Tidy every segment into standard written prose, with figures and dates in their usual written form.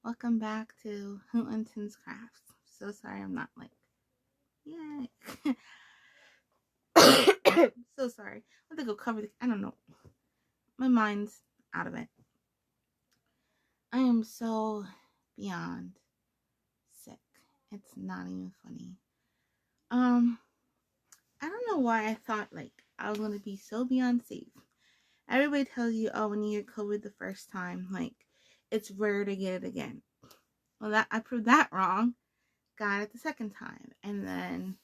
Welcome back to Untitled Crafts. So sorry I'm not like, yay. So sorry. I have to go cover the, I don't know. My mind's out of it. I am so beyond sick. It's not even funny. I don't know why I thought like I was gonna be so beyond safe. Everybody tells you, oh, when you get COVID the first time, like it's rare to get it again. Well, that I proved that wrong. Got it the second time, and then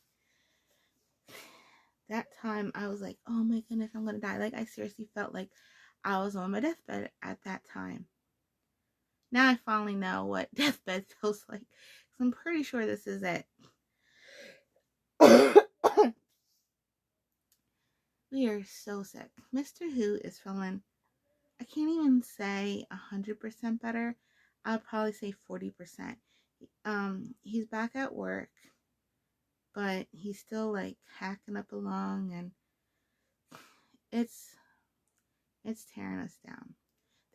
that time I was like, oh my goodness, I'm gonna die. Like I seriously felt like I was on my deathbed at that time. Now I finally know what deathbed feels like, because I'm pretty sure this is it. We are so sick. Mr. Who is feeling, I can't even say 100% better. I'll probably say 40%. He's back at work, but he's still like hacking up along, and it's tearing us down.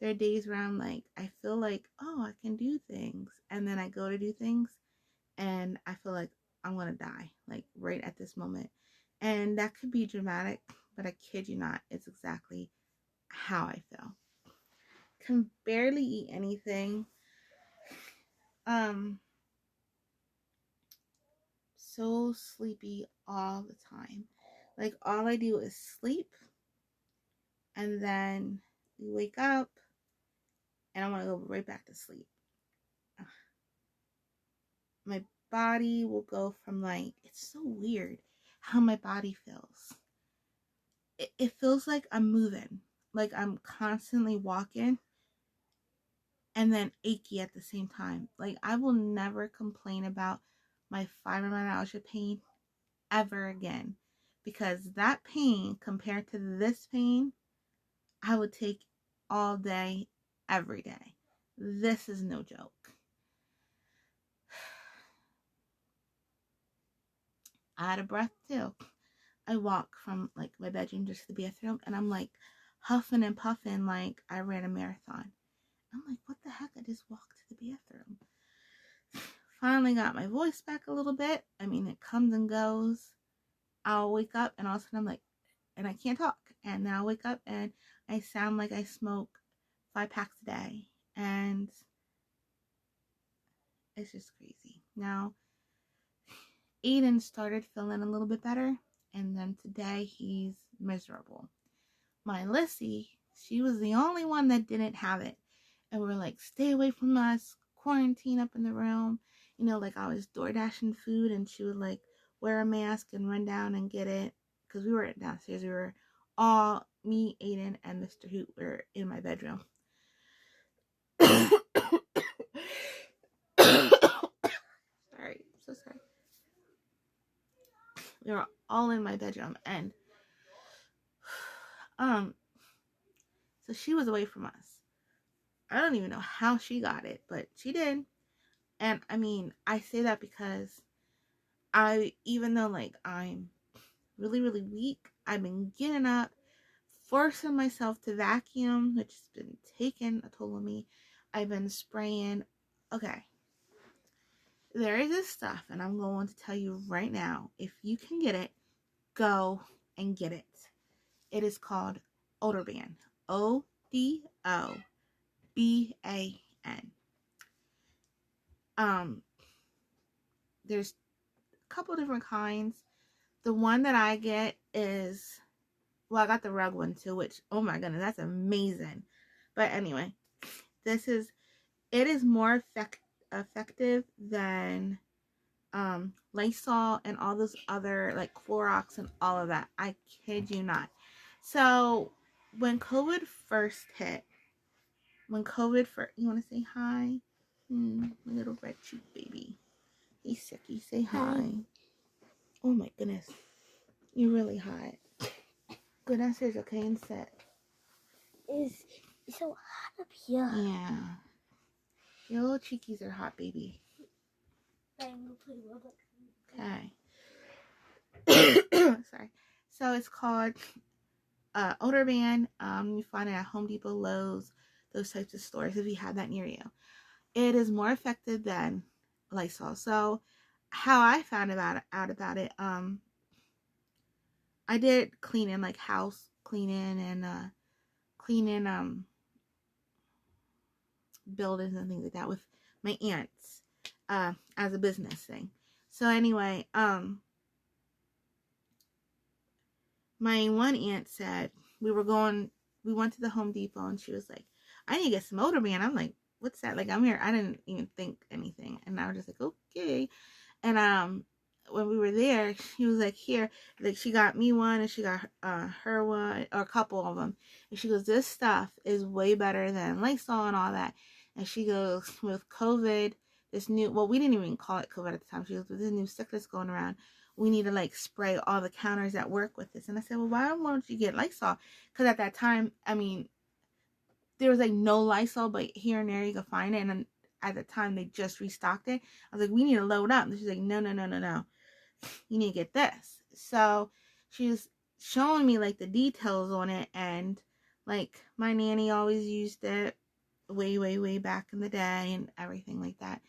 There are days where I'm like, I feel like, oh, I can do things, and then I go to do things and I feel like I'm gonna die, like right at this moment. And that could be dramatic, but I kid you not, it's exactly how I feel. Can barely eat anything. So sleepy all the time. Like all I do is sleep, and then we wake up and I want to go right back to sleep. My body will go from like, it's so weird how my body feels. It feels like I'm moving, like I'm constantly walking, and then achy at the same time. Like I will never complain about my fibromyalgia pain ever again, because that pain compared to this pain, I would take all day, every day. This is no joke. Out of breath too. I walk from like my bedroom just to the bathroom, and I'm like huffing and puffing like I ran a marathon. I'm like, what the heck? I just walked to the bathroom. Finally got my voice back a little bit. I mean, it comes and goes. I'll wake up and all of a sudden I'm like, and I can't talk. And then I'll wake up and I sound like I smoke 5 packs a day. And it's just crazy. Now, Aiden started feeling a little bit better. And then today he's miserable. My Lissy, she was the only one that didn't have it. And we're like, stay away from us, quarantine up in the room. You know, like I was door dashing food, and she would like wear a mask and run down and get it. Because we were downstairs. We were all, me, Aiden, and Mr. Hoot were in my bedroom. Sorry, so sorry. We were all in my bedroom, and so she was away from us. I don't even know how she got it, but she did. And I mean, I say that because even though like I'm really, really weak, I've been getting up, forcing myself to vacuum, which has been taking a toll on me. I've been spraying. Okay. There is this stuff, and I'm going to tell you right now, if you can get it, go and get it. It is called Odorban. Odorban. There's a couple different kinds. The one that I get is, well, I got the rug one too, which, oh my goodness, that's amazing. But anyway, it is more effective than Lysol and all those other, like Clorox and all of that. I kid you not. So when COVID first hit, you want to say hi? My little red cheek baby. He's sicky. Say hi. Oh my goodness. You're really hot. Go downstairs, okay, and sit. It's so hot up here. Yeah. Your little cheekies are hot, baby. I'm gonna play Roblox. Okay. Sorry. So it's called Odorban. You find it at Home Depot, Lowe's, those types of stores if you have that near you. It is more effective than Lysol. So how I found out about it, I did cleaning, like house cleaning and cleaning buildings and things like that with my aunts as a business thing. So anyway, my one aunt said we went to the Home Depot and she was like, I need to get some odor man. I'm like, what's that? Like, I'm here. I didn't even think anything. And I was just like, okay. And when we were there, she was like, here, like she got me one and she got her one, or a couple of them. And she goes, this stuff is way better than Lysol and all that. And she goes, with COVID, this new, well, we didn't even call it COVID at the time. She goes, with this new sickness going around, we need to like spray all the counters at work with this. And I said, well, why don't you get Lysol? Because at that time, I mean, there was like no Lysol, but here and there you could find it. And then at the time they just restocked it. I was like, we need to load up. And she's like, no, you need to get this. So she was showing me like the details on it, and like my nanny always used it way back in the day and everything like that.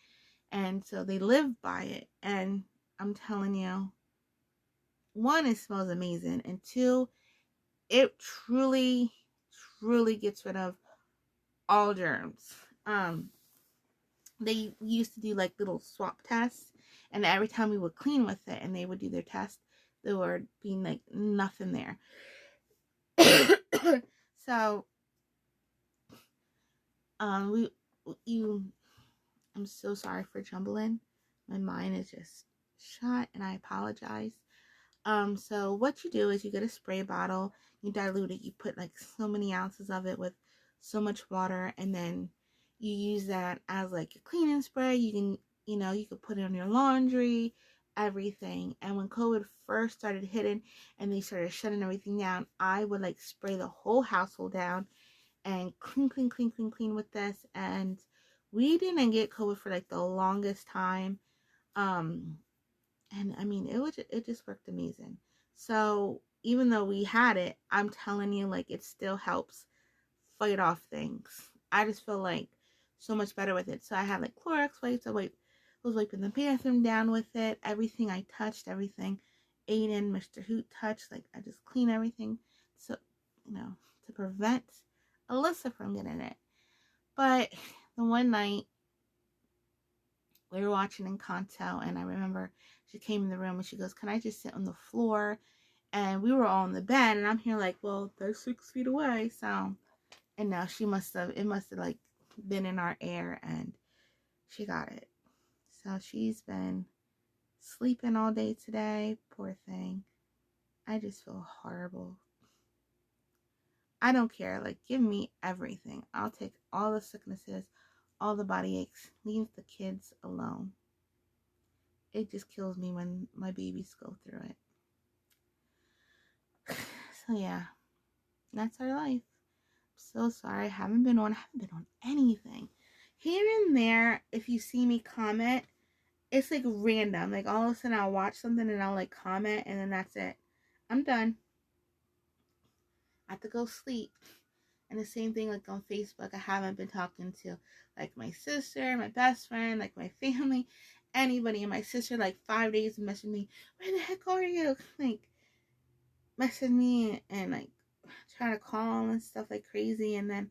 And so they live by it. And I'm telling you, one, it smells amazing, and two, it truly gets rid of all germs. They used to do like little swap tests, and every time we would clean with it and they would do their test, there would be like nothing there. So we you I'm so sorry for jumbling. My mind is just shot and I apologize. So what you do is you get a spray bottle, you dilute it, you put like so many ounces of it with so much water, and then you use that as like your cleaning spray. You can, you could put it on your laundry, everything. And when COVID first started hitting and they started shutting everything down, I would like spray the whole household down and clean with this. And we didn't get COVID for like the longest time. And I mean, it just worked amazing. So even though we had it, I'm telling you, like, it still helps fight off things. I just feel like so much better with it. So I have like Clorox wipes. Was wiping the bathroom down with it. Everything I touched, everything Aiden, Mr. Hoot touched, like I just clean everything. So, to prevent Alyssa from getting it. But the one night we were watching Encanto, and I remember she came in the room and she goes, can I just sit on the floor? And we were all in the bed, and I'm here like, well, they're 6 feet away. So, and now it must have like been in our air, and she got it. So she's been sleeping all day today. Poor thing. I just feel horrible. I don't care. Like, give me everything. I'll take all the sicknesses, all the body aches. Leave the kids alone. It just kills me when my babies go through it. So yeah, that's our life. I'm so sorry. I haven't been on anything. Here and there, if you see me comment, it's like random. Like all of a sudden I'll watch something and I'll like comment, and then that's it. I'm done. I have to go sleep. And the same thing like on Facebook. I haven't been talking to like my sister, my best friend, like my family, anybody. And my sister like 5 days messaged me, where the heck are you? Like message me and like trying to call and stuff like crazy, and then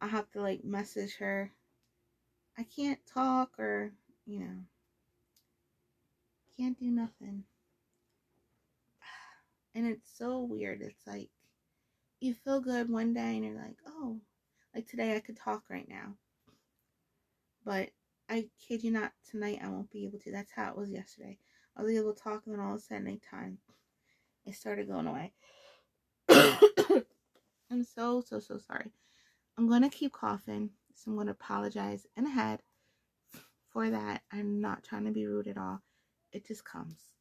I have to like message her, I can't talk, or can't do nothing. And it's so weird. It's like you feel good one day and you're like, oh, like today I could talk right now, but I kid you not, tonight I won't be able to. That's how it was yesterday. I was able to talk, and then all of a sudden nighttime it started going away. I'm so sorry. I'm going to keep coughing, so I'm going to apologize in ahead for that. I'm not trying to be rude at all. It just comes.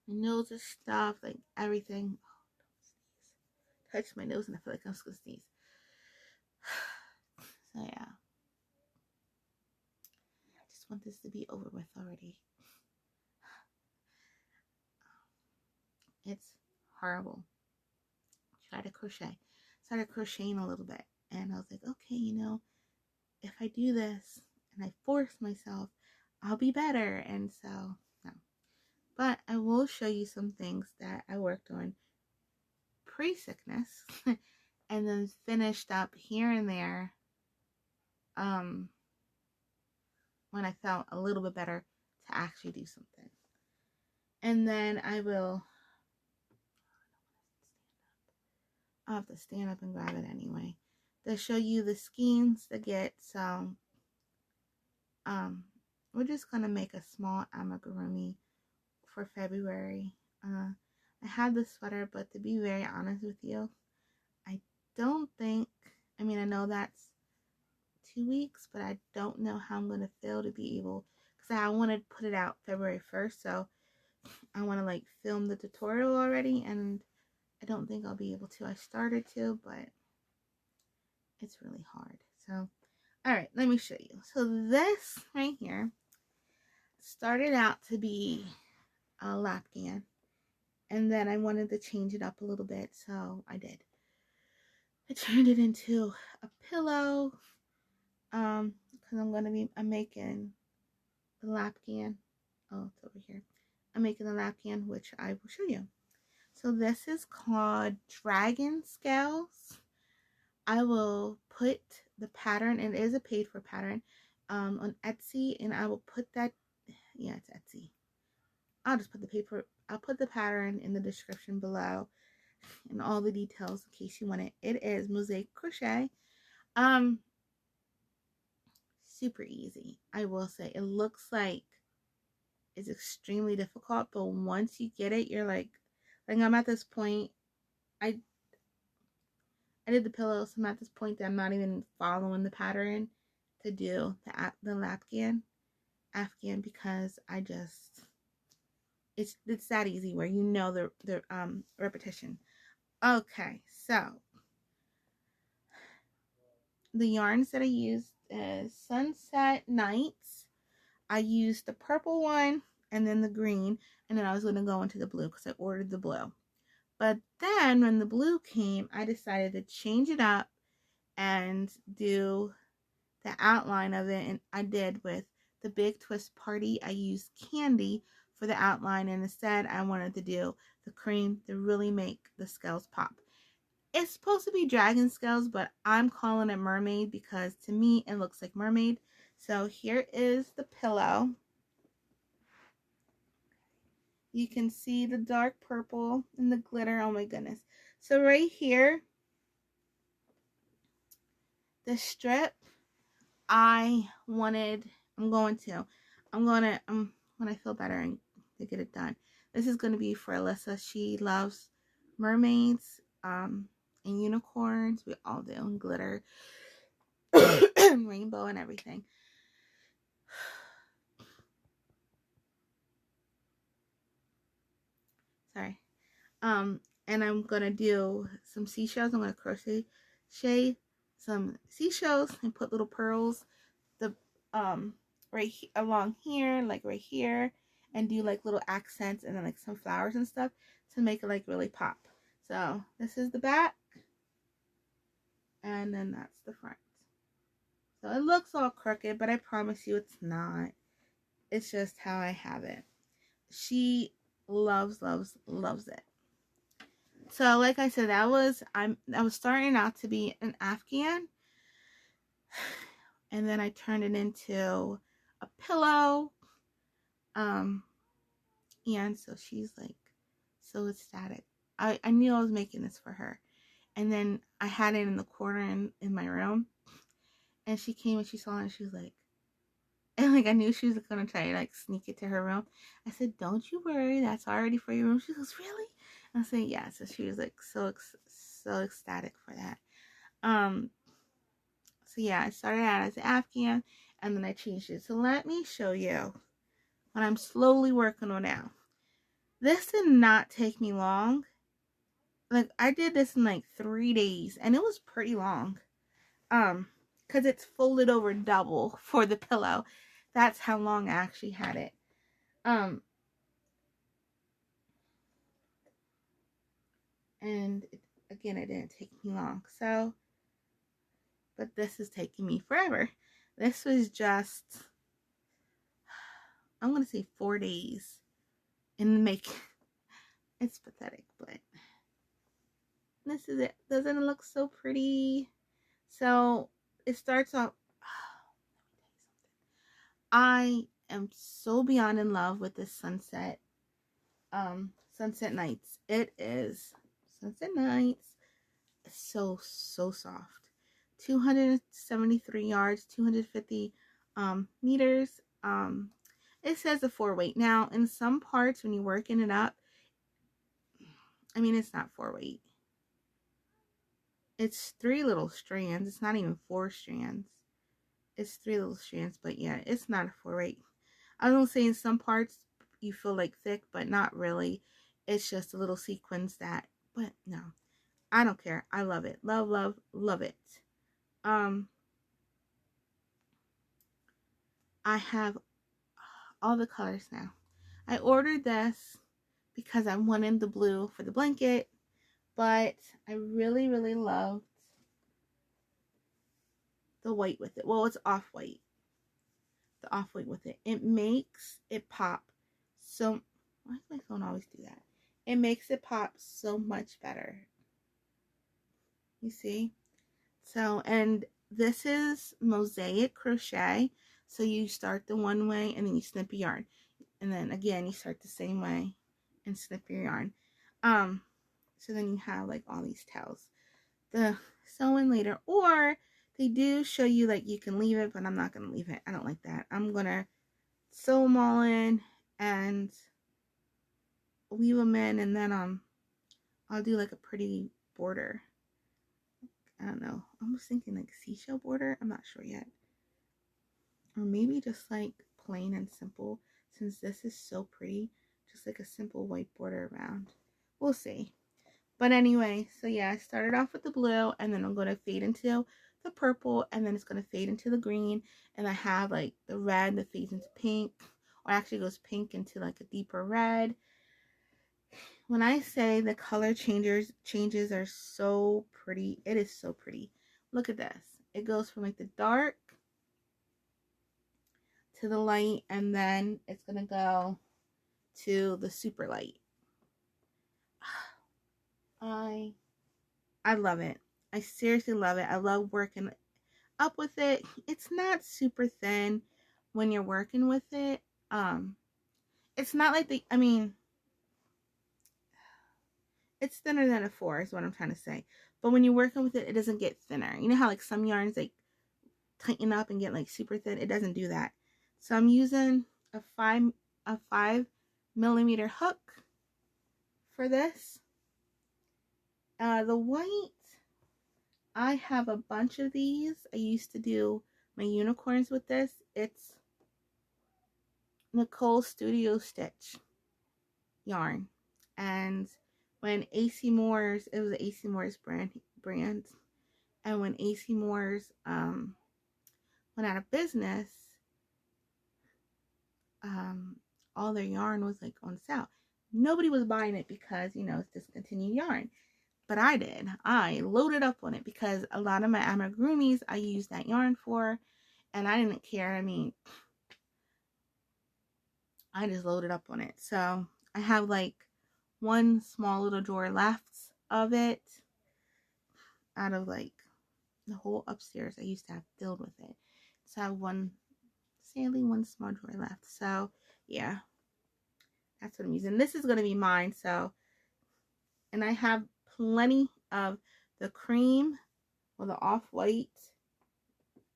My nose is stuffed, like everything. Oh, don't sneeze. Touch my nose and I feel like I'm just going to sneeze. So yeah. I just want this to be over with already. It's horrible. Try to crochet. Started crocheting a little bit. And I was like, okay, if I do this and I force myself, I'll be better. And so, no. But I will show you some things that I worked on pre-sickness and then finished up here and there when I felt a little bit better to actually do something. And then I'll have to stand up and grab it anyway. To show you the skeins to get. So we're just gonna make a small amigurumi for February. I had the sweater, but to be very honest with you, I don't think, I mean, I know that's 2 weeks, but I don't know how I'm gonna feel to be able, because I want to put it out February 1st, so I want to like film the tutorial already, and I don't think I'll be able to. I started to, but it's really hard. So, alright, let me show you. So this right here started out to be a lapgan, and then I wanted to change it up a little bit, so I did. I turned it into a pillow, because I'm making the lapgan. Oh, it's over here. I'm making the lapgan, which I will show you. So this is called Dragon Scales. I will put the pattern, and it is a paid for pattern, on Etsy, and I will put that, yeah, it's Etsy. I'll just put the paper, I'll put the pattern in the description below and all the details in case you want it. It is Mosaic Crochet. Super easy. I will say it looks like it's extremely difficult, but once you get it, you're like I'm at this point. I did the pillow, so I'm at this point that I'm not even following the pattern to do the Afghan, because I just, it's that easy where you know the repetition. Okay, so the yarns that I used is Sunset Nights. I used the purple one and then the green, and then I was going to go into the blue because I ordered the blue. But then when the blue came, I decided to change it up and do the outline of it, and I did with the Big Twist Party. I used candy for the outline, and instead I wanted to do the cream to really make the scales pop. It's supposed to be dragon scales, but I'm calling it mermaid because to me it looks like mermaid. So here is the pillow. You can see the dark purple and the glitter. Oh my goodness. So right here, the strip, I'm going to, when I feel better and to get it done. This is going to be for Alyssa. She loves mermaids, and unicorns. We all do, and glitter, and rainbow and everything. Sorry. And I'm gonna do some seashells. I'm gonna crochet some seashells and put little pearls right along here, like right here, and do like little accents and then like some flowers and stuff to make it like really pop. So this is the back, and then that's the front. So it looks all crooked, but I promise you it's not. It's just how I have it. She loves it. So like I said, I was starting out to be an Afghan, and then I turned it into a pillow. And so she's like so ecstatic. I knew I was making this for her. And then I had it in the corner in my room, and she came and she saw it, and she was like, and like I knew she was gonna try to like sneak it to her room. I said, "Don't you worry, that's already for your room." She goes, "Really?" And I said, "Yeah." So she was like so ecstatic for that. So yeah, I started out as an Afghan, and then I changed it. So let me show you what I'm slowly working on now. This did not take me long. Like I did this in like 3 days, and it was pretty long. Because it's folded over double for the pillow. That's how long I actually had it. And again, it didn't take me long. So but this is taking me forever. This was just, I'm going to say 4 days in the making. It's pathetic, but this is it. Doesn't it look so pretty? So it starts off. I am so beyond in love with this sunset nights. It is sunset nights. It's so soft. 273 yards, 250 meters. It says a 4-weight. Now, in some parts, when you're working it up, I mean, it's not 4-weight. It's 3 little strands. It's not even 4 strands. It's 3 little strands, but yeah, it's not a 4-weight. I was gonna say in some parts you feel like thick, but not really. It's just a little sequins that, but no, I don't care. I love it. Love, love, love it. I have all the colors now. I ordered this because I wanted the blue for the blanket, but I really, really loved the white with it. Well, it's off-white. The off-white with it. It makes it pop so... Why does my phone always do that? It makes it pop so much better. You see? So, and this is Mosaic Crochet. So you start the one way and then you snip your yarn. And then again, you start the same way and snip your yarn. So then you have like all these tails. The sew in later, or they do show you like you can leave it, but I'm not going to leave it. I don't like that. I'm going to sew them all in and weave them in, and then I'll do like a pretty border. I don't know. I was thinking like seashell border. I'm not sure yet. Or maybe just like plain and simple, since this is so pretty. Just like a simple white border around. We'll see. But anyway, so yeah, I started off with the blue, and then I'm going to fade into the purple, and then it's going to fade into the green, and I have like the red that fades into pink, or actually goes pink into like a deeper red. When I say the color changes are so pretty, it is so pretty. Look at this. It goes from like the dark to the light, and then it's going to go to the super light. I love it. I seriously love it. I love working up with it. It's not super thin when you're working with it. It's not like it's thinner than a 4 is what I'm trying to say. But when you're working with it, it doesn't get thinner. You know how like some yarns like tighten up and get like super thin? It doesn't do that. So I'm using a 5mm hook for this. The white, I have a bunch of these. I used to do my unicorns with this. It's Nicole Studio Stitch yarn. And when AC Moore's, it was an AC Moore's brand. And when AC Moore's went out of business, all their yarn was like on sale. Nobody was buying it because, you know, it's discontinued yarn. But I did. I loaded up on it because a lot of my amigurumis I used that yarn for, and I didn't care. I mean, I just loaded up on it. So I have like one small little drawer left of it out of like the whole upstairs I used to have filled with it. So I have sadly one small drawer left. So yeah, that's what I'm using. This is going to be mine. So, and I have plenty of the cream or the off-white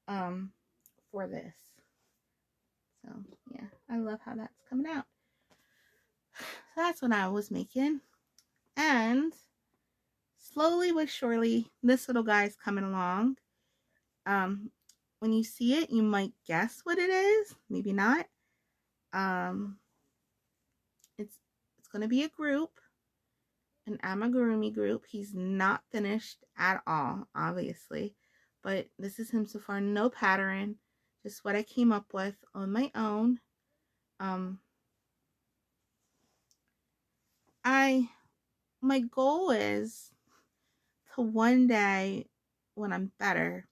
for this. So yeah, I love how that's coming out. So that's what I was making, and slowly but surely this little guy is coming along. When you see it, you might guess what it is, maybe not. It's going to be a group, an amigurumi group. He's not finished at all, obviously, but this is him so far. No pattern, just what I came up with on my own. My goal is to one day, when I'm better,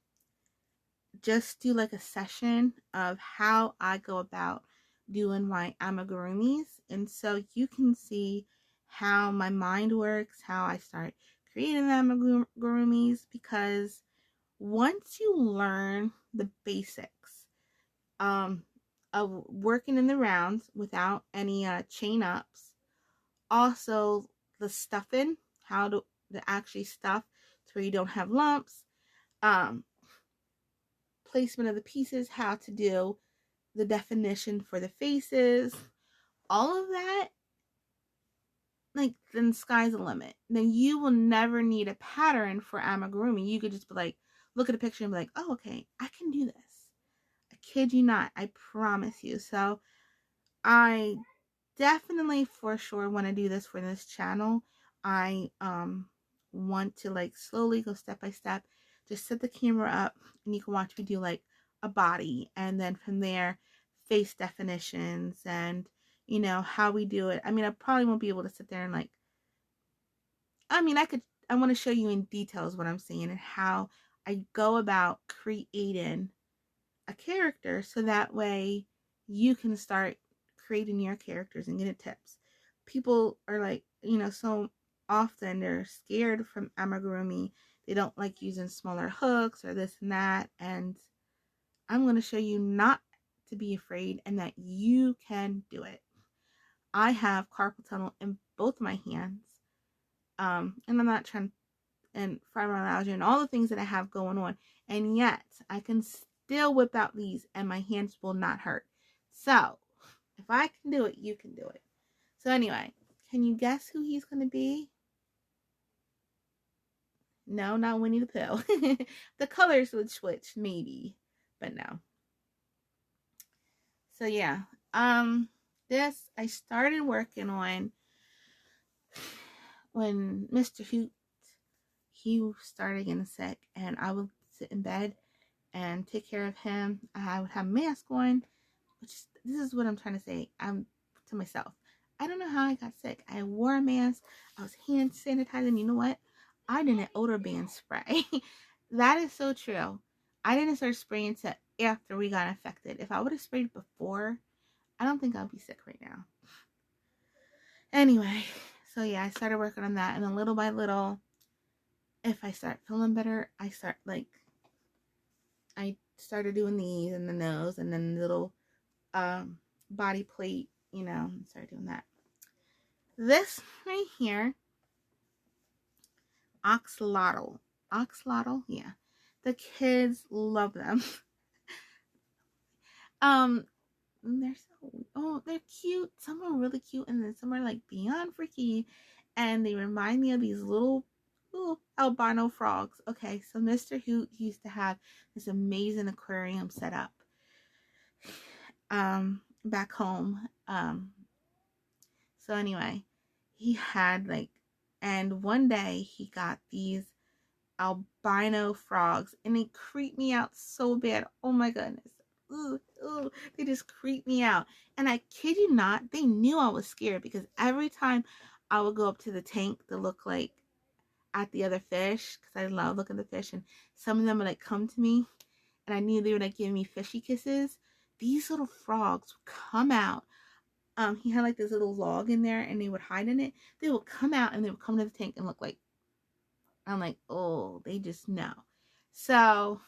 just do like a session of how I go about doing my amigurumis. And so you can see how my mind works, how I start creating amigurumis, because once you learn the basics um, of working in the rounds without any chain ups, also the stuffing, how to actually stuff to where you don't have lumps, um, placement of the pieces, how to do the definition for the faces, all of that, like, then sky's the limit. Then you will never need a pattern for amigurumi. You could just be like, look at a picture and be like, oh, okay, I can do this. I kid you not. I promise you. So I definitely for sure want to do this for this channel. I want to like slowly go step by step. Just set the camera up and you can watch me do like a body, and then from there face definitions and how we do it. I mean, I probably won't be able to sit there and like, I want to show you in details what I'm saying and how I go about creating a character, so that way you can start creating your characters and getting tips. People are like, so often they're scared from amigurumi. They don't like using smaller hooks or this and that. And I'm going to show you not to be afraid and that you can do it. I have carpal tunnel in both my hands. And I'm not trying, and fibromyalgia and all the things that I have going on. And yet I can still whip out these and my hands will not hurt. So if I can do it, you can do it. So anyway, can you guess who he's going to be? No, not Winnie the Pooh. The colors would switch, maybe, but no. So yeah, this I started working on when Mr. Hoot, he started getting sick, and I would sit in bed and take care of him. I would have a mask on, which this is what I'm trying to say. I'm to myself. I don't know how I got sick. I wore a mask. I was hand sanitizing. You know what? I didn't odor band spray. That is so true. I didn't start spraying until after we got infected. If I would have sprayed before, I don't think I'd be sick right now. Anyway, so yeah, I started working on that, and then little by little, if I start feeling better, I started doing these and the nose and then the little body plate, and started doing that. This right here, axolotl, yeah, the kids love them. They're cute. Some are really cute, and then some are like beyond freaky, and they remind me of these little albino frogs. Okay, so Mr. Hoot used to have this amazing aquarium set up back home. So anyway, he had like, and one day he got these albino frogs, and they creeped me out so bad. Oh my goodness. Ooh, they just creeped me out. And I kid you not, they knew I was scared, because every time I would go up to the tank to look like at the other fish, because I love looking at the fish, and some of them would like come to me, and I knew they would like give me fishy kisses. These little frogs would come out. He had like this little log in there, and they would hide in it. They would come out and they would come to the tank and look like, I'm like, oh, they just know. So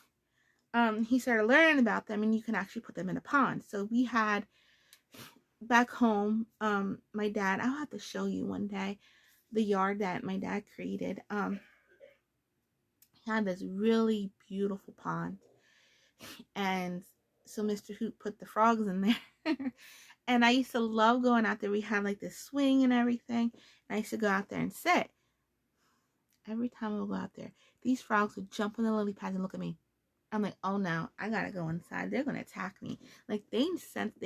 he started learning about them, and you can actually put them in a pond. So we had back home, my dad, I'll have to show you one day the yard that my dad created. He had this really beautiful pond, and so Mr. Hoot put the frogs in there. And I used to love going out there. We had like this swing and everything, and I used to go out there and sit. Every time I would go out there, these frogs would jump in the lily pads and look at me. I'm like, oh no, I gotta go inside. They're gonna attack me. Like, they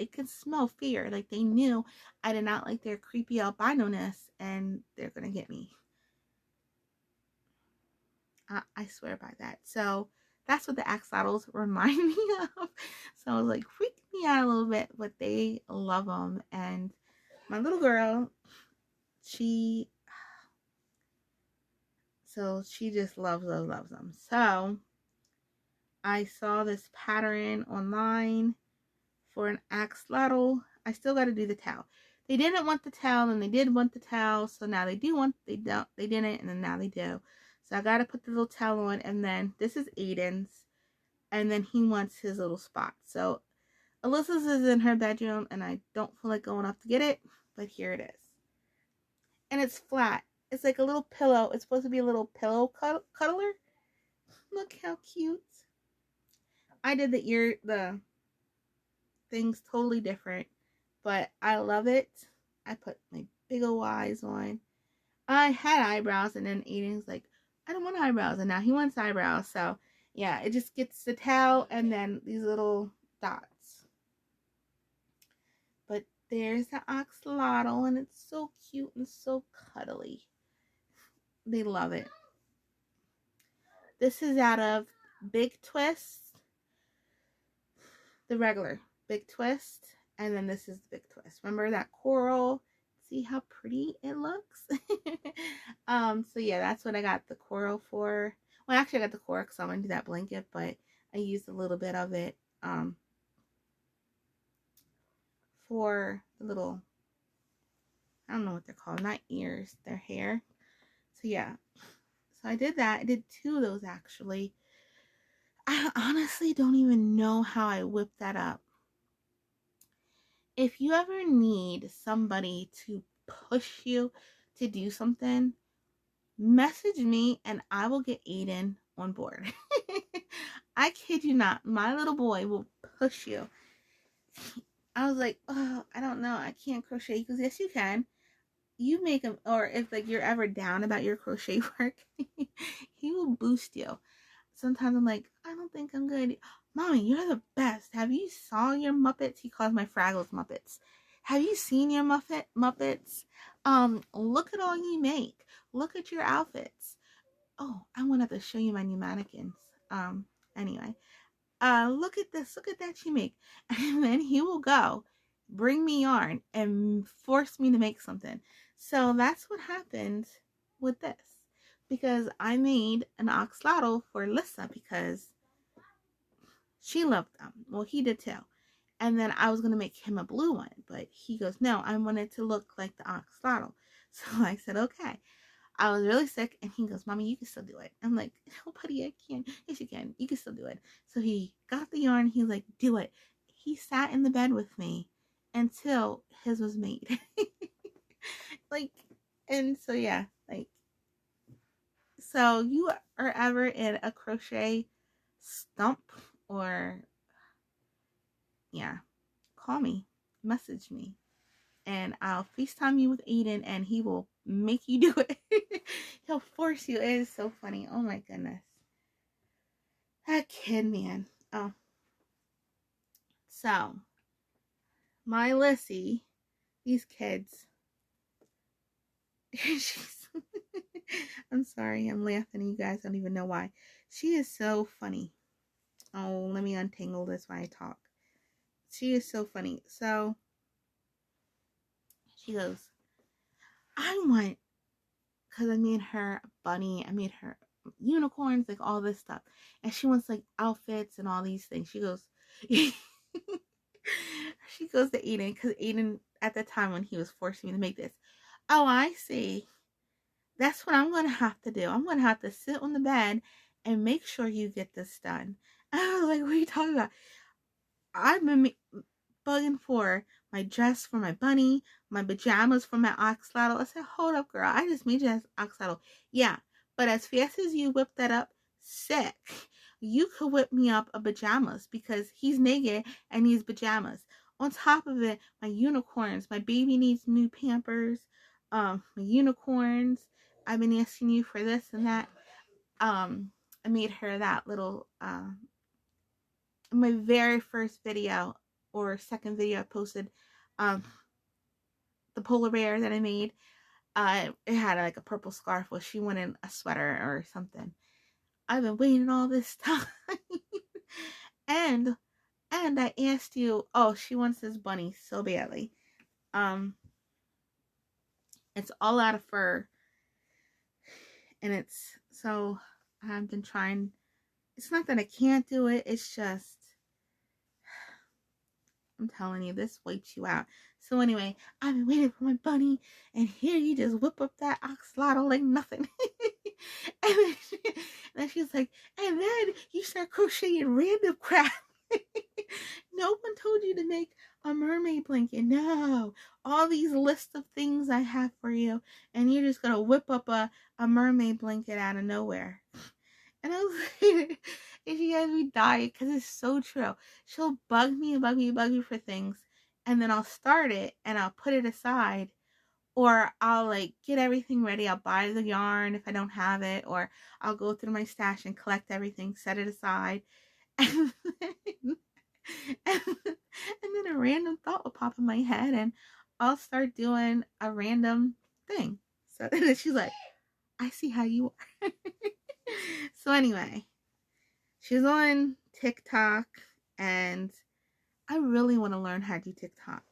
could smell fear. Like, they knew I did not like their creepy albino-ness, and they're gonna get me. I swear by that. So that's what the axolotls remind me of. So it was like freaking me out a little bit, but they love them. And my little girl, she just loves them. So I saw this pattern online for an axolotl. I still got to do the tail. They didn't want the tail, and they did want the tail, so now they do want, they don't, they didn't, and then now they do. So I got to put the little tail on, and then this is Aiden's, and then he wants his little spot. So Alyssa's is in her bedroom, and I don't feel like going up to get it, but here it is. And it's flat. It's like a little pillow. It's supposed to be a little pillow cuddler. Look how cute. I did the things totally different, but I love it. I put my big old eyes on. I had eyebrows, and then Aiden's like, I don't want eyebrows, and now he wants eyebrows. So yeah, it just gets the tail and then these little dots. But there's the axolotl, and it's so cute and so cuddly. They love it. This is out of Big Twist, the regular Big Twist, and then this is the Big Twist. Remember that coral? See how pretty it looks? So yeah, that's what I got the coral for. Well, actually I got the coral because I want to do that blanket, but I used a little bit of it for the little, I don't know what they're called, not ears, their hair. So yeah, so I did that. I did 2 of those actually. I honestly don't even know how I whipped that up. If you ever need somebody to push you to do something, message me and I will get Aiden on board. I kid you not, my little boy will push you. I was like, oh, I don't know, I can't crochet. He goes, yes, you can. You make him, or if like you're ever down about your crochet work, he will boost you. Sometimes I'm like, I don't think I'm good. Mommy, you're the best. Have you saw your Muppets? He calls my Fraggles Muppets. Have you seen your Muppets? Look at all you make. Look at your outfits. Oh, I want to show you my new mannequins. Anyway, look at this. Look at that you make. And then he will go bring me yarn and force me to make something. So that's what happened with this. Because I made an axolotl for Lissa because she loved them. Well, he did too. And then I was going to make him a blue one. But he goes, no, I want it to look like the axolotl. So I said, okay. I was really sick. And he goes, Mommy, you can still do it. I'm like, no, buddy, I can't. Yes, you can. You can still do it. So he got the yarn. He's like, do it. He sat in the bed with me until his was made. Like, and so yeah, like, so you are ever in a crochet stump, or yeah, call me, message me, and I'll FaceTime you with Aiden, and he will make you do it. He'll force you. It is so funny. Oh my goodness, that kid, man. Oh, so my Lissy, these kids. She's I'm sorry, I'm laughing. You guys don't even know why. She is so funny. Oh, let me untangle this while I talk. She is so funny. So she goes, I want, because I made her a bunny, I made her unicorns, like all this stuff. And she wants like outfits and all these things. She goes, she goes to Aiden, because Aiden, at the time when he was forcing me to make this, oh, I see. That's what I'm going to have to do. I'm going to have to sit on the bed and make sure you get this done. And I was like, what are you talking about? I've been bugging for my dress for my bunny, my pajamas for my axolotl. I said, hold up, girl. I just made you an axolotl. Yeah, but as fast as you whip that up, sick. You could whip me up a pajamas because he's naked and needs pajamas. On top of it, my unicorns. My baby needs new Pampers. My unicorns. I've been asking you for this and that. I made her that little my very first video or second video I posted, the polar bear that I made. It had like a purple scarf. Well, she wanted a sweater or something. I've been waiting all this time. and I asked you, oh, she wants this bunny so badly. It's all out of fur. And it's so I've been trying it's not that I can't do it. It's just, I'm telling you, this wipes you out. So anyway, I've been waiting for my bunny, and here you just whip up that axolotl like nothing. and, then she's like, and then you start crocheting random crap. No one told you to make a mermaid blanket. No, all these lists of things I have for you, and you're just gonna whip up a mermaid blanket out of nowhere. And I was like, and she has me dying because it's so true. She'll bug me and bug me and bug me for things, and then I'll start it and I'll put it aside, or I'll like get everything ready. I'll buy the yarn if I don't have it, or I'll go through my stash and collect everything, set it aside, and then, and then a random thought will pop in my head, and I'll start doing a random thing. So then she's like, I see how you are. So anyway, she's on TikTok, and I really want to learn how to do TikTok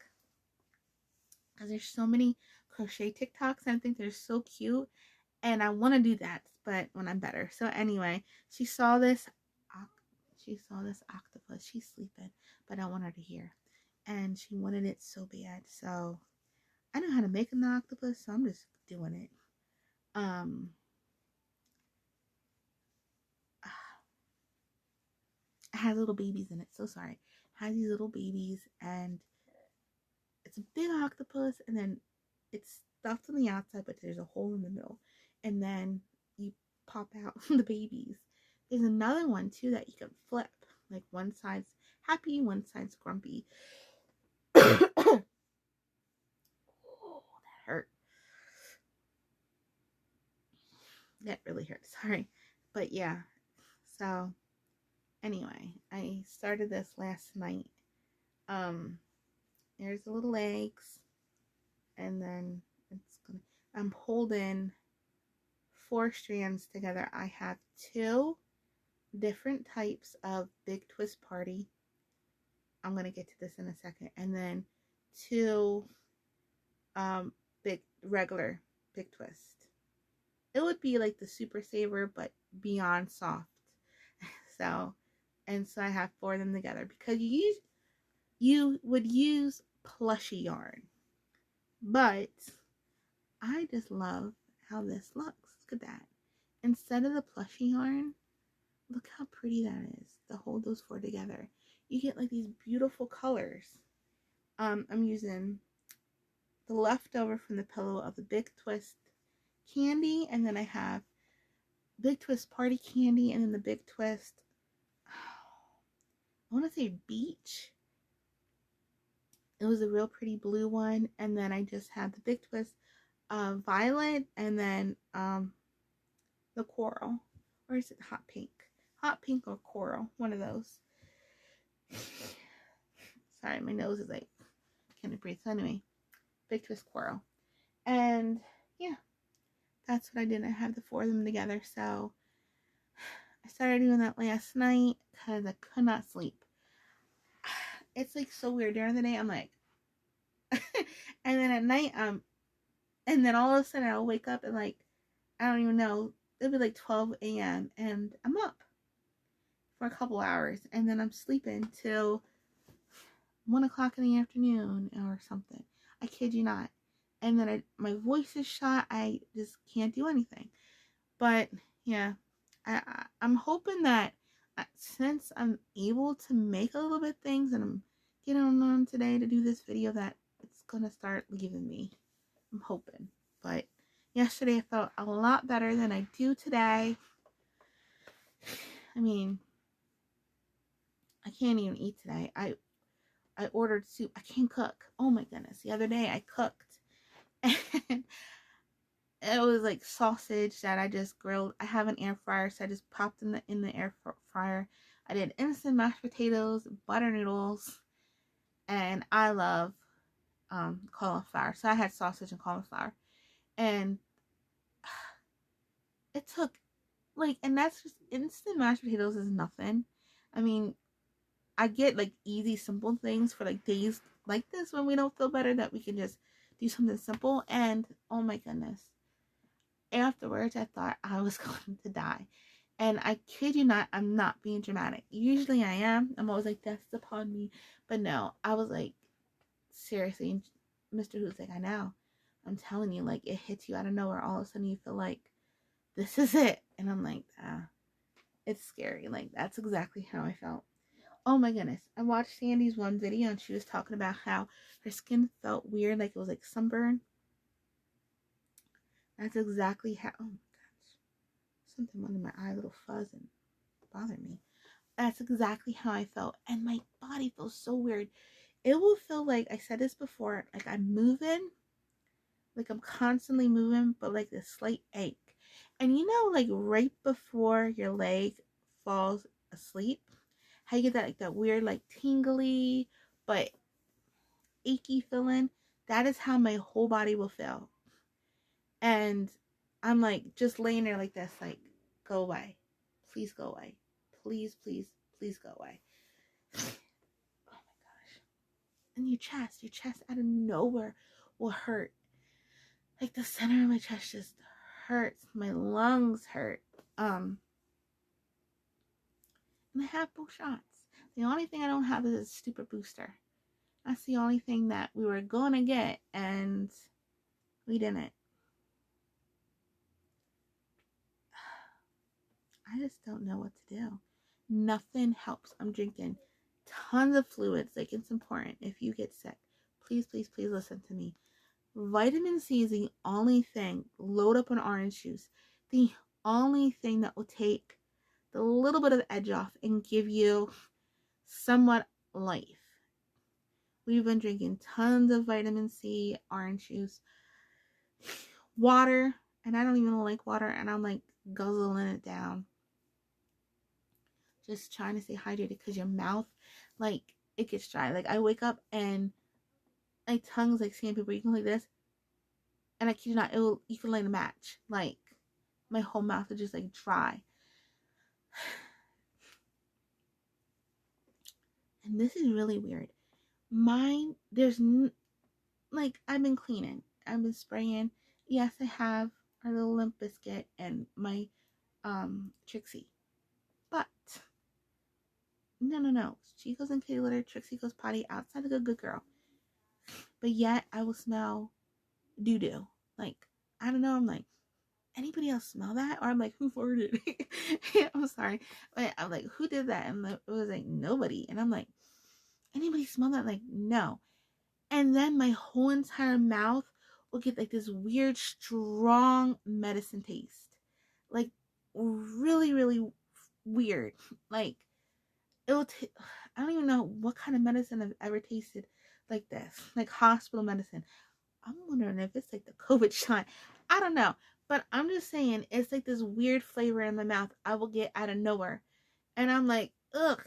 because there's so many crochet TikToks, and I think they're so cute, and I want to do that, but when I'm better. So anyway, she saw this octopus. She's sleeping, but I want her to hear, and she wanted it so bad. So I know how to make an octopus, so I'm just doing it. It has little babies in it. So sorry. It has these little babies, and it's a big octopus, and then it's stuffed on the outside, but there's a hole in the middle, and then you pop out the babies. There's another one too that you can flip. Like one side's happy, one side's grumpy. Oh, that hurt. That really hurt. Sorry. But yeah. So anyway, I started this last night. There's the little legs, and then I'm holding 4 strands together. I have 2 different types of big twist party. I'm gonna get to this in a second, and then 2 big regular big twist. It would be like the super saver, but beyond soft. So I have 4 of them together because you would use plushy yarn, but I just love how this looks. Look at that. Instead of the plushy yarn, look how pretty that is to hold those 4 together. You get like these beautiful colors. I'm using the leftover from the pillow of the Big Twist candy, and then I have Big Twist party candy, and then the Big Twist, I want to say beach. It was a real pretty blue one, and then I just had the Big Twist violet, and then the coral, or is it hot pink? Hot pink or coral, one of those. Sorry, my nose is like, can't breathe. So anyway, Big Twist coral, and yeah, that's what I did. I had the 4 of them together, so I started doing that last night because I could not sleep. It's like so weird. During the day, I'm like, and then at night, and then all of a sudden I'll wake up and like, I don't even know, it'll be like 12 a.m. and I'm up for a couple hours, and then I'm sleeping till 1 o'clock in the afternoon or something. I kid you not. And then my voice is shot. I just can't do anything. But yeah, I'm hoping that since I'm able to make a little bit of things, and I'm getting on today to do this video, that it's gonna start leaving me. I'm hoping. But yesterday I felt a lot better than I do today. I mean, I can't even eat today. I ordered soup. I can't cook. Oh my goodness. The other day I cooked, and it was like sausage that I just grilled. I have an air fryer, so I just popped in the air fryer. I did instant mashed potatoes, butter noodles, and I love cauliflower. So I had sausage and cauliflower, and it took like, and that's just, instant mashed potatoes is nothing. I mean, I get like easy, simple things for like days like this when we don't feel better, that we can just do something simple. And oh my goodness, afterwards I thought I was going to die. And I kid you not, I'm not being dramatic. Usually I am. I'm always like, that's upon me. But no, I was like, seriously. And Mr. Who's like, I know. I'm telling you, like, it hits you out of nowhere. All of a sudden you feel like, this is it. And I'm like, it's scary. Like, that's exactly how I felt. Oh my goodness. I watched Sandy's one video and she was talking about how her skin felt weird, like it was like sunburn. That's exactly how, oh my gosh. Something went in my eye, a little fuzz, and bothered me. That's exactly how I felt. And my body feels so weird. It will feel like, I said this before, like I'm moving, like I'm constantly moving, but like this slight ache. And you know, like right before your leg falls asleep, how you get that, like that weird, like tingly, but achy feeling? That is how my whole body will feel. And I'm like just laying there like this, like, go away. Please go away. Please, please, please go away. Oh my gosh. And your chest out of nowhere will hurt. Like the center of my chest just hurts. My lungs hurt. And I have both shots. The only thing I don't have is a stupid booster. That's the only thing that we were going to get, and we didn't. I just don't know what to do. Nothing helps. I'm drinking tons of fluids. Like, it's important. If you get sick, please, please, please listen to me. Vitamin C is the only thing. Load up on orange juice. The only thing that will take the little bit of edge off and give you somewhat life. We've been drinking tons of vitamin C, orange juice, water, and I don't even like water, and I'm like guzzling it down. Just trying to stay hydrated because your mouth, like, it gets dry. Like, I wake up and my tongue's like sandpaper. You can like this, and I kid you not, you can light a match. Like, my whole mouth is just like dry. And this is really weird. Mine, like, I've been cleaning. I've been spraying. Yes, I have our little Limp Biscuit and my Trixie. But no. She goes in kitty litter, Trixie goes potty outside like a good girl. But yet I will smell doo-doo. Like, I don't know, I'm like, anybody else smell that? Or I'm like, who farted? I'm sorry. But I'm like, who did that? And it was like, nobody. And I'm like, anybody smell that? Like, no. And then my whole entire mouth will get like this weird, strong medicine taste. Like, really, really weird. Like, I don't even know what kind of medicine I've ever tasted like this. Like, hospital medicine. I'm wondering if it's like the COVID shot. I don't know. But I'm just saying, it's like this weird flavor in my mouth I will get out of nowhere. And I'm like, ugh.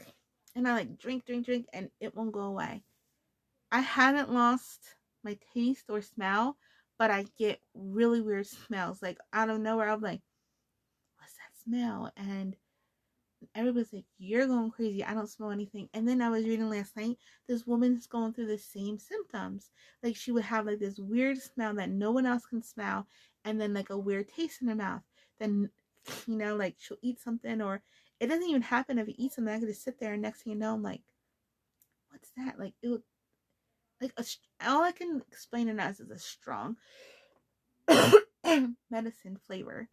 And I like drink, and it won't go away. I haven't lost my taste or smell, but I get really weird smells. Like, out of nowhere, I'm like, what's that smell? And everybody's like, you're going crazy. I don't smell anything. And then I was reading last night, this woman's going through the same symptoms. Like, she would have like this weird smell that no one else can smell, and then like a weird taste in her mouth. Then, you know, like she'll eat something, or it doesn't even happen if you eat something. I could just sit there, and next thing you know, I'm like, what's that? Like, it would, like, all I can explain it as is a strong medicine flavor.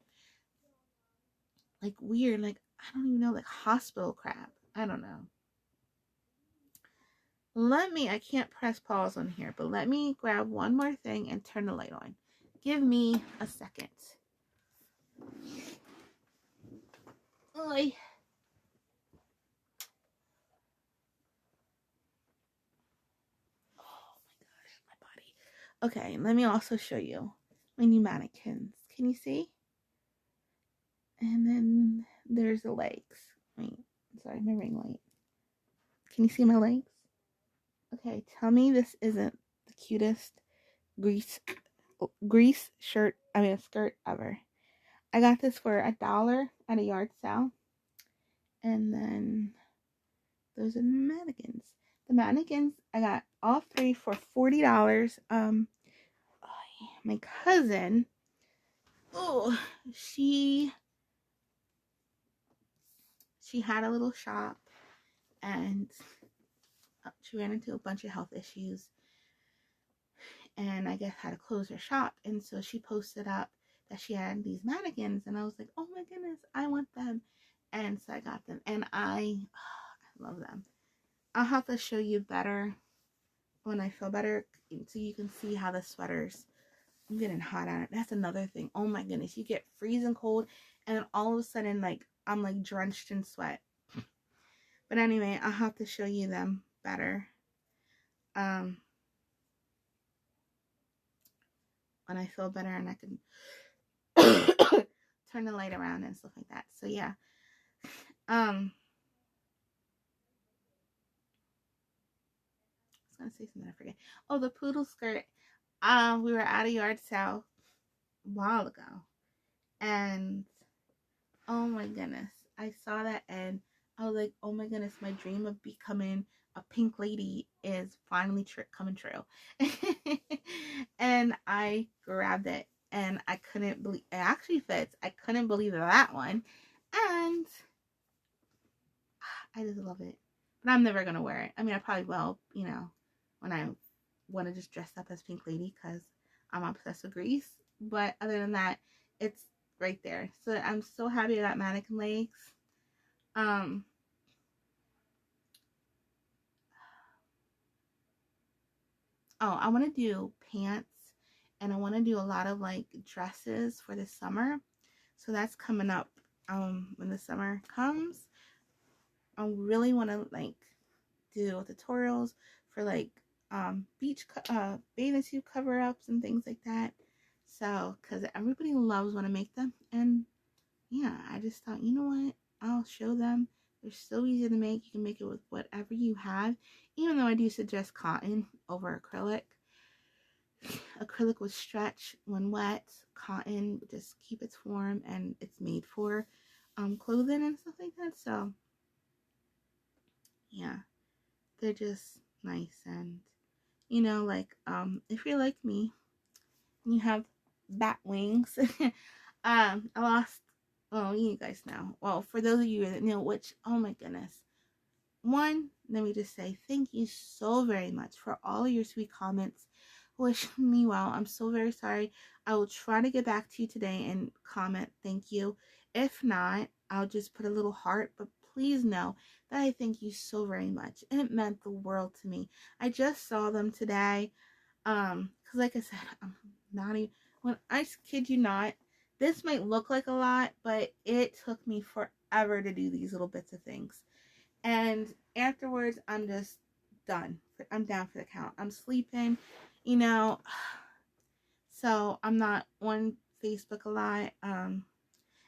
Like, weird, like, I don't even know, like hospital crap. I don't know. I can't press pause on here, but let me grab one more thing and turn the light on. Give me a second. Oy. Oh my gosh, my body. Okay, let me also show you my new mannequins. Can you see? And then there's the legs. Wait, sorry, my ring light. Can you see my legs? Okay, tell me this isn't the cutest grease skirt ever. I got this for $1 at a yard sale. And then those are the mannequins. The mannequins, I got all three for $40. My cousin, oh, she she had a little shop, and she ran into a bunch of health issues, and I guess had to close her shop. And so she posted up that she had these mannequins, and I was like, oh my goodness, I want them. And so I got them, and I love them. I'll have to show you better when I feel better, so you can see how the sweaters. I'm getting hot on it. That's another thing. Oh my goodness, you get freezing cold, and then all of a sudden, like, I'm like drenched in sweat. But anyway, I'll have to show you them better when I feel better, and I can turn the light around and stuff like that. So yeah. I was gonna say something, I forget. Oh, the poodle skirt. We were at a yard sale a while ago, and oh my goodness, I saw that, and I was like, oh my goodness, my dream of becoming a pink lady is finally coming true. And I grabbed it, and I couldn't believe it actually fits. I couldn't believe that one, and I just love it. But I'm never gonna wear it. I mean, I probably will, when I want to just dress up as Pink Lady, because I'm obsessed with Grease. But other than that, it's right there. So I'm so happy I got mannequin legs. Oh, I want to do pants, and I want to do a lot of like dresses for the summer. So that's coming up when the summer comes. I really want to like do tutorials for like beach bathing suit cover ups and things like that. So, because everybody loves when I make them, and yeah, I just thought, you know what, I'll show them. They're so easy to make. You can make it with whatever you have, even though I do suggest cotton over acrylic. Acrylic would stretch when wet. Cotton would just keep its form, and it's made for clothing and stuff like that. So yeah, they're just nice. And like if you're like me and you have bat wings, I lost, well, you guys know, well, for those of you that know, which, oh my goodness, one, let me just say thank you so very much for all of your sweet comments. Wish me well. I'm so very sorry. I will try to get back to you today and comment thank you. If not, I'll just put a little heart, but please know that I thank you so very much. It meant the world to me. I just saw them today. Because like I said, I'm not even, when I kid you not, this might look like a lot, but it took me forever to do these little bits of things. And afterwards, I'm just done. I'm down for the count. I'm sleeping, you know. So I'm not on Facebook a lot. And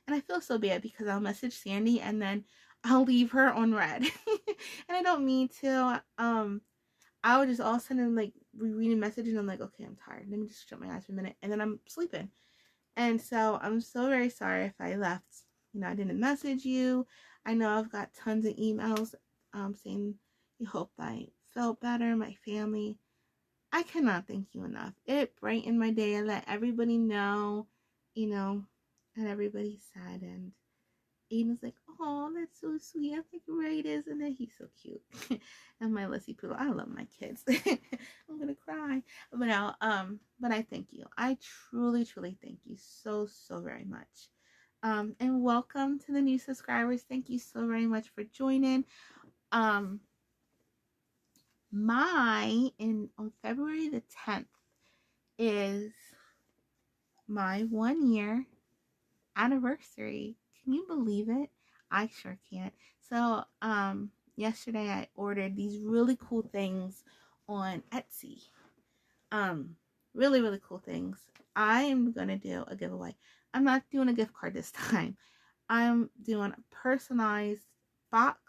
I feel so bad because I'll message Sandy and then I'll leave her on red. And I don't mean to. I would just all of a sudden like rereading messages, and I'm like, okay, I'm tired. Let me just shut my eyes for a minute, and then I'm sleeping. And so I'm so very sorry if I left. I didn't message you. I know I've got tons of emails saying you hope I felt better, my family. I cannot thank you enough. It brightened my day. I let everybody know, and everybody's sad. And Aiden's like, oh, that's so sweet. I think Ray is, and then he's so cute. And my Lissy Poodle, I love my kids. I'm gonna cry. But now, but I thank you. I truly, truly thank you so, so very much. And welcome to the new subscribers. Thank you so very much for joining. On February the 10th is my 1 year anniversary. Can you believe it? I sure can't. So, yesterday I ordered these really cool things on Etsy. Really, really cool things. I am gonna do a giveaway. I'm not doing a gift card this time. I'm doing a personalized box,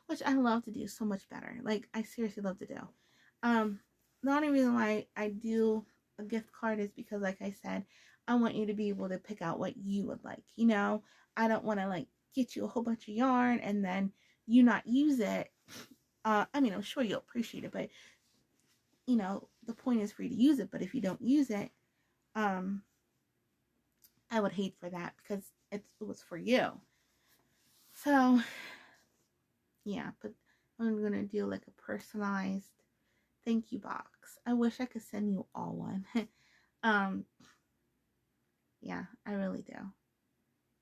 which I love to do so much better. Like, I seriously love to do. The only reason why I do a gift card is because, like I said, I want you to be able to pick out what you would like. I don't want to like get you a whole bunch of yarn and then you not use it. I mean, I'm sure you'll appreciate it, but the point is for you to use it. But if you don't use it, I would hate for that because it was for you. So yeah, but I'm gonna do like a personalized thank you box. I wish I could send you all one. um, yeah, I really do.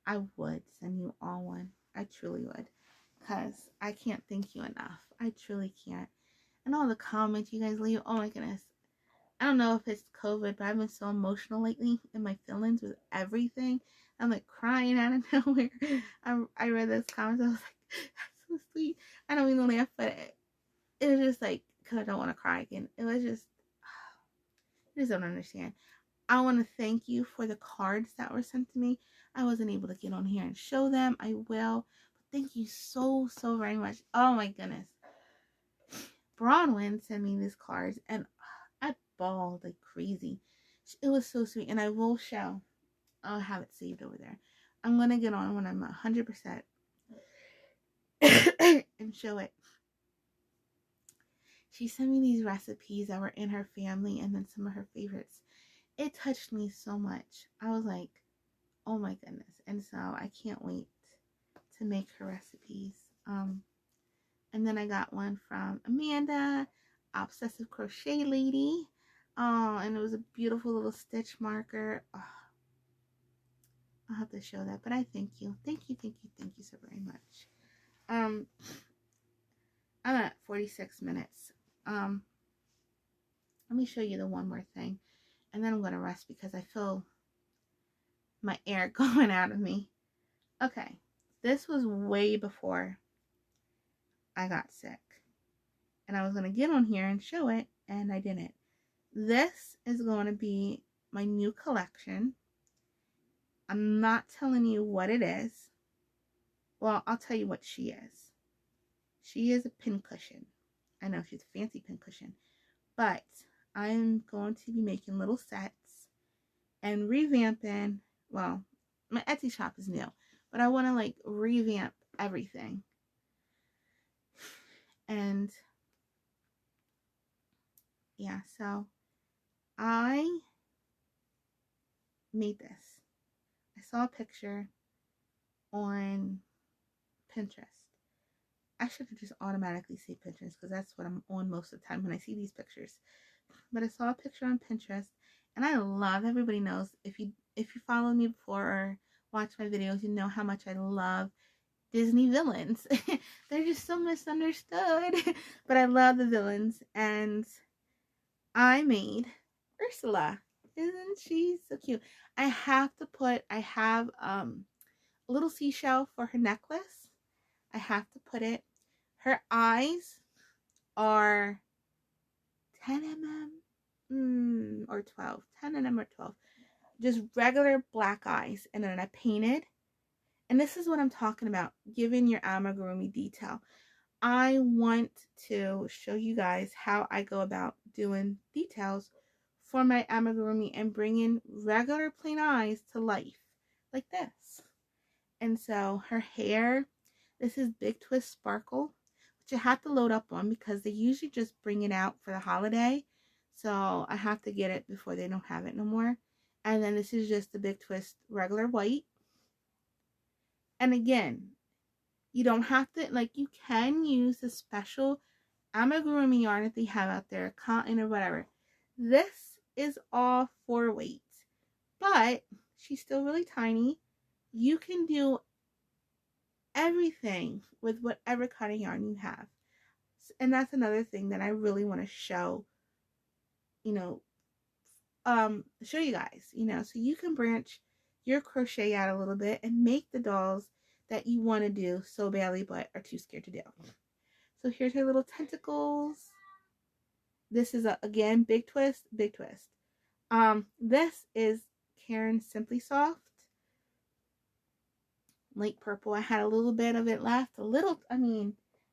I would send you all one. I truly would. Because I can't thank you enough. I truly can't. And all the comments you guys leave, oh my goodness. I don't know if it's COVID, but I've been so emotional lately in my feelings with everything. I'm like crying out of nowhere. I read those comments. I was like, that's so sweet. I don't mean to laugh, but it was just like, because I don't want to cry again. It was just, I just don't understand. I want to thank you for the cards that were sent to me. I wasn't able to get on here and show them. I will. But thank you so, so very much. Oh my goodness. Bronwyn sent me these cards and I bawled like crazy. It was so sweet. And I will show. I'll have it saved over there. I'm going to get on when I'm 100% and show it. She sent me these recipes that were in her family and then some of her favorites. It touched me so much. I was like, oh my goodness. And so I can't wait to make her recipes. And then I got one from Amanda, Obsessive Crochet Lady. Oh, and it was a beautiful little stitch marker. Oh, I'll have to show that. But I thank you. Thank you, thank you, thank you so very much. I'm at 46 minutes. Let me show you the one more thing. And then I'm going to rest because I feel my air going out of me. Okay. This was way before I got sick. And I was going to get on here and show it, and I didn't. This is going to be my new collection. I'm not telling you what it is. Well, I'll tell you what she is. She is a pincushion. I know she's a fancy pincushion. But I'm going to be making little sets and revamping. Well, my Etsy shop is new, but I want to like revamp everything. And yeah, so I made this. I saw a picture on Pinterest. I should have just automatically said Pinterest because that's what I'm on most of the time when I see these pictures. But I saw a picture on Pinterest, and I love. Everybody knows if you follow me before or watch my videos, you know how much I love Disney villains. They're just so misunderstood, but I love the villains, and I made Ursula. Isn't she so cute? I have a little seashell for her necklace. I have to put it. Her eyes are 10 mm or 12. 10 mm or 12. Just regular black eyes. And then I painted. And this is what I'm talking about. Giving your amigurumi detail. I want to show you guys how I go about doing details for my amigurumi and bringing regular plain eyes to life. Like this. And so her hair, this is Big Twist Sparkle, which I have to load up on because they usually just bring it out for the holiday. So I have to get it before they don't have it no more. And then this is just the Big Twist regular white. And again, you don't have to, like, you can use the special amigurumi yarn that they have out there, cotton or whatever. This is all 4 weight, but she's still really tiny. You can do everything with whatever cotton yarn you have. And that's another thing that I really want to show, show you guys, so you can branch your crochet out a little bit and make the dolls that you want to do so badly but are too scared to do. So here's her little tentacles. This is again Big Twist. This is Karen Simply Soft, light purple. I had a little bit of it left. I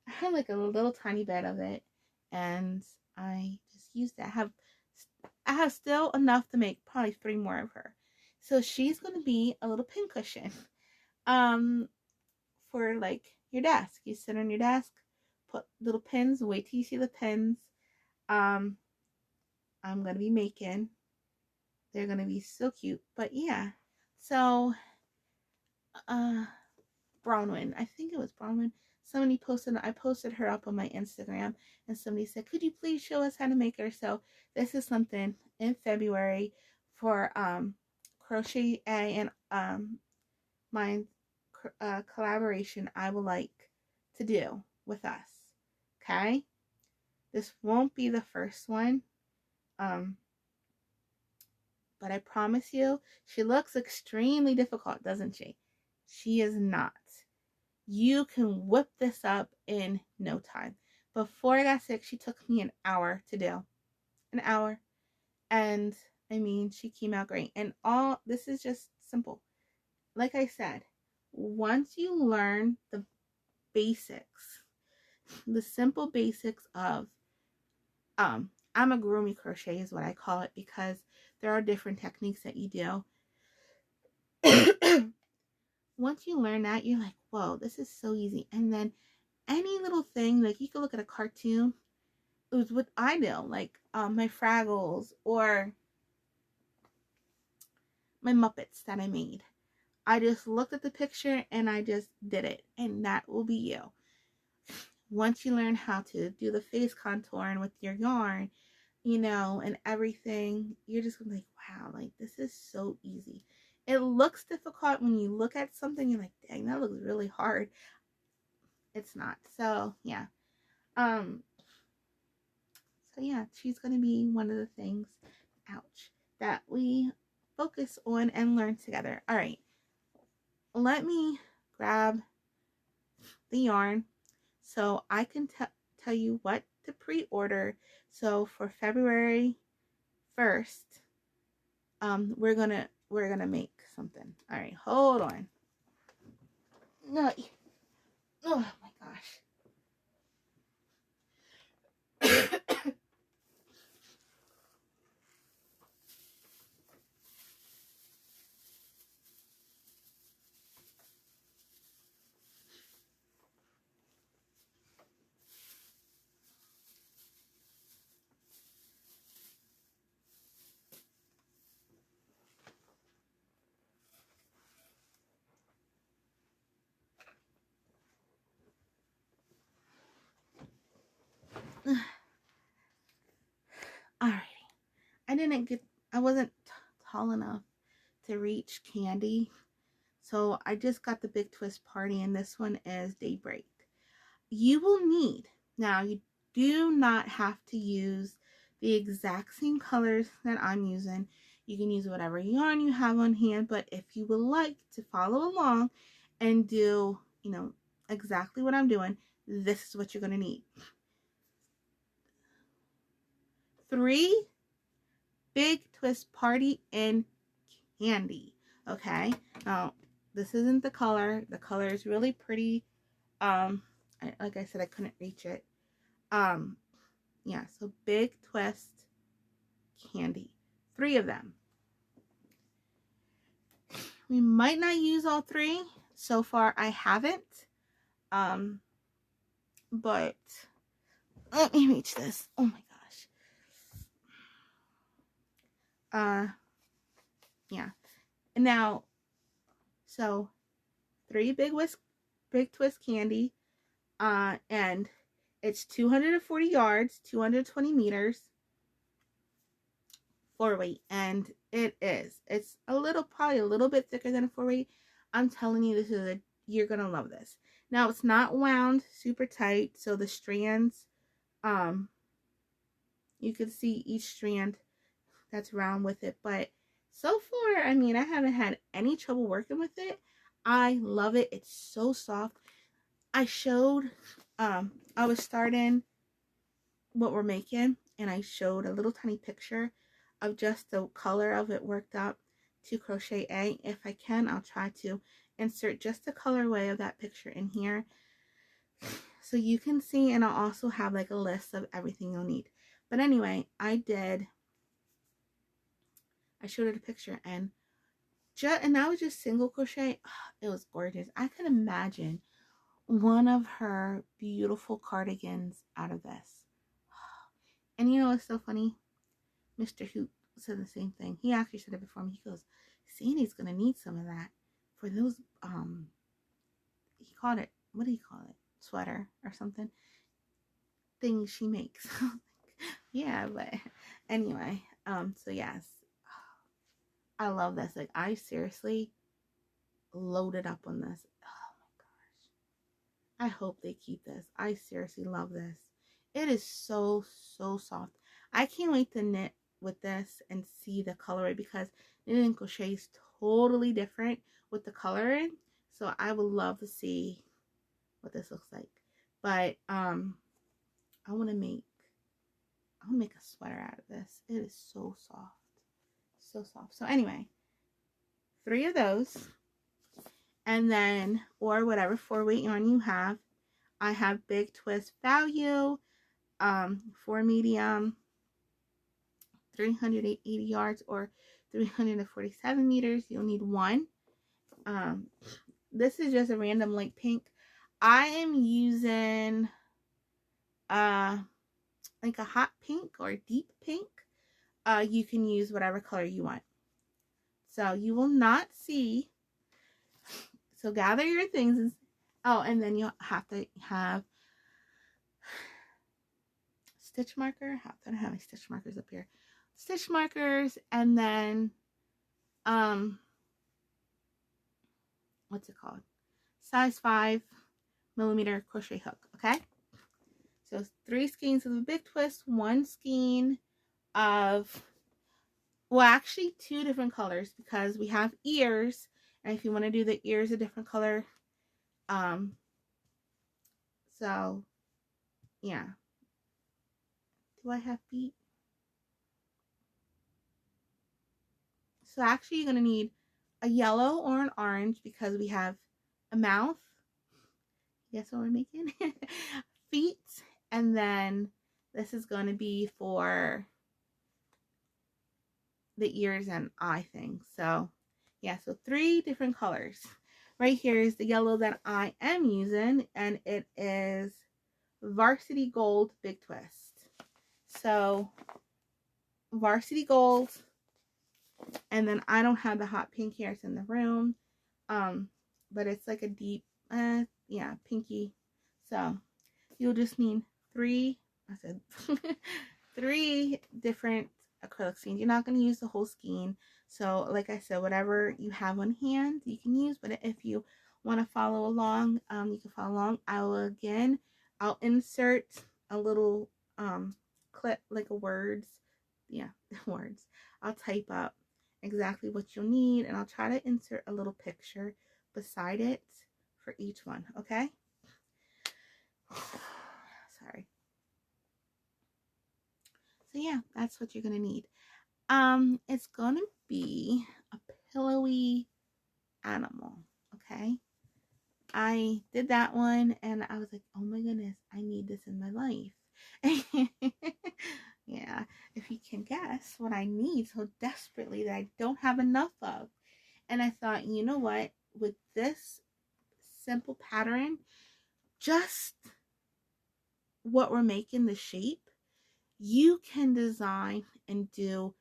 had like a little tiny bit of it, and I just used that. I have still enough to make probably 3 more of her. So she's going to be a little pincushion. For like your desk. You sit on your desk, put little pins, wait till you see the pins. I'm going to be making. They're going to be so cute. But yeah. So, Bronwyn. I think it was Bronwyn. I posted her up on my Instagram, and somebody said, could you please show us how to make her? So this is something in February for crochet and my collaboration I would like to do with us. Okay, this won't be the first one, but I promise you, she looks extremely difficult, doesn't she? She is not. You can whip this up in no time. Before I got sick, she took me an hour to do. An hour. And I mean, she came out great. And all this is just simple. Like I said, once you learn the basics, the simple basics of amigurumi crochet is what I call it, because there are different techniques that you do. Once you learn that, you're like, whoa, this is so easy. And then any little thing, like you could look at a cartoon. It was what I do, like my Fraggles or my Muppets that I made. I just looked at the picture and I just did it, and that will be you. Once you learn how to do the face contouring with your yarn, and everything, you're just gonna be like, wow, like this is so easy. It looks difficult when you look at something, you're like, dang, that looks really hard. It's not. So yeah. So yeah, she's gonna be one of the things, ouch, that we focus on and learn together. All right, let me grab the yarn so I can tell you what to pre-order. So for February 1st, we're gonna make something. All right, hold on. No, oh my gosh. Alrighty, I wasn't tall enough to reach Candy, so I just got the Big Twist Party, and this one is Daybreak. You will need, now you do not have to use the exact same colors that I'm using. You can use whatever yarn you have on hand, but if you would like to follow along and do, exactly what I'm doing, this is what you're going to need. 3 Big Twist Party in Candy. Okay, now this isn't the color. The color is really pretty. Like I said, I couldn't reach it. Yeah, so Big Twist Candy, 3 of them. We might not use all 3. So far I haven't, but let me reach this. Oh my gosh. Yeah, and now, so 3 Big Twist Candy, and it's 240 yards, 220 meters, 4-weight, and it's probably a little bit thicker than a 4-weight. I'm telling you, you're gonna love this. Now it's not wound super tight, so the strands, you can see each strand that's round with it, but so far, I mean, I haven't had any trouble working with it. I love it. It's so soft. I showed, I was starting what we're making, and I showed a little tiny picture of just the color of it worked up to crochet A. If I can, I'll try to insert just the colorway of that picture in here so you can see, and I'll also have like a list of everything you'll need. But anyway, I showed it a picture, and that was just single crochet. It was gorgeous. I could imagine one of her beautiful cardigans out of this. And you know what's so funny? Mr. Hoot said the same thing. He actually said it before me. He goes, Sandy's gonna need some of that for those, he called it, what do you call it? sweater or something thing she makes. Yeah, but anyway, so yes, I love this. Like, I seriously loaded up on this. Oh my gosh, I hope they keep this. I seriously love this. It is so soft. I can't wait to knit with this and see the colorway, because knitting and crochet is totally different with the coloring. So I would love to see what this looks like. But I want to make a sweater out of this. It is so soft. So soft. So anyway, 3 of those. And then, or whatever 4-weight yarn you have. I have Big Twist Value, 4 medium, 380 yards or 347 meters. You'll need 1. This is just a random light pink. I am using like a hot pink or deep pink. You can use whatever color you want. So you will not see. So gather your things. Oh, and then you'll have to have stitch marker. I don't have any stitch markers up here. Stitch markers, and then what's it called? Size 5mm crochet hook. Okay. So 3 skeins of a big twist, 1 skein of, well, actually 2 different colors, because we have ears, and if you want to do the ears a different color, so yeah. Do I have feet? So actually you're going to need a yellow or an orange, because we have a mouth. Guess what we're making? Feet. And then this is going to be for the ears and eye thing. So yeah, so 3 different colors. Right here is the yellow that I am using, and it is Varsity Gold Big Twist. So Varsity Gold, and then I don't have the hot pink here, it's in the room, but it's like a deep yeah, pinky. So you'll just need 3 3 different acrylic skeins. You're not going to use the whole skein, so like I said, whatever you have on hand you can use, but if you want to follow along, you can follow along. I'll insert a little clip, like a words, yeah, words. I'll type up exactly what you'll need, and I'll try to insert a little picture beside it for each one. Okay. Sorry. So yeah, that's what you're gonna need. It's gonna be a pillowy animal. Okay. I did that one, and I was like, oh my goodness, I need this in my life. Yeah, if you can guess what I need so desperately that I don't have enough of. And I thought, you know what, with this simple pattern, just what we're making, the shape, you can design and do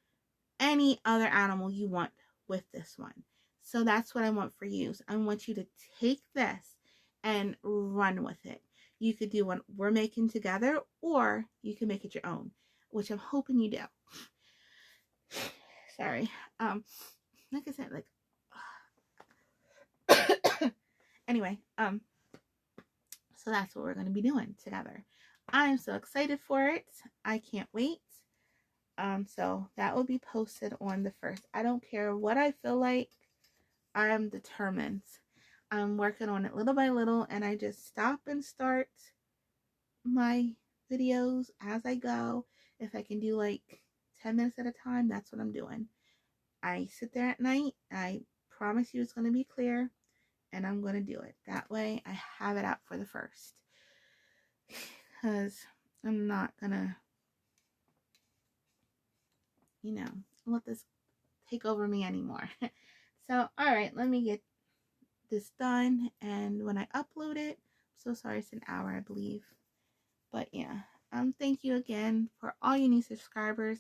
any other animal you want with this one. So that's what I want for you. So I want you to take this and run with it. You could do what we're making together, or you can make it your own, which I'm hoping you do. Sorry. Like I said, like anyway, so that's what we're going to be doing together. I'm so excited for it. I can't wait. So that will be posted on the 1st. I don't care what I feel like. I'm determined. I'm working on it little by little, and I just stop and start my videos as I go. If I can do like 10 minutes at a time, that's what I'm doing. I sit there at night. I promise you it's going to be clear, and I'm going to do it. That way I have it out for the 1st. Because I'm not going to, let this take over me anymore. So, alright, let me get this done, and when I upload it, I'm so sorry, it's an hour, I believe. But yeah, thank you again for all you new subscribers.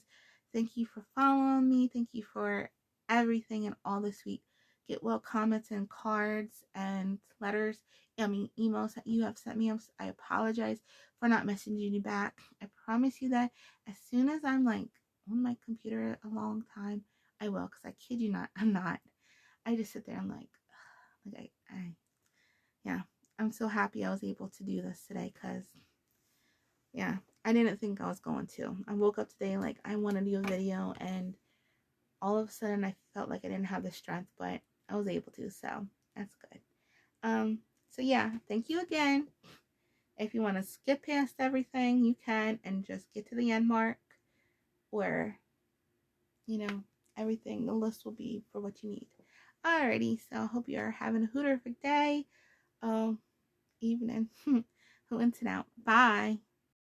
Thank you for following me. Thank you for everything and all the sweet get well comments and cards and letters, emails that you have sent me. I apologize for not messaging you back. I promise you that as soon as I'm like on my computer a long time, I will, because I kid you not, I'm not. I just sit there and yeah, I'm so happy I was able to do this today, because yeah, I didn't think I was going to. I woke up today like I want to do a video, and all of a sudden I felt like I didn't have the strength, but I was able to, so that's good. So yeah, thank you again. If you want to skip past everything, you can, and just get to the end mark, where, everything, the list will be for what you need. Alrighty, so I hope you're having a hooterific day, evening, hooting out. Bye.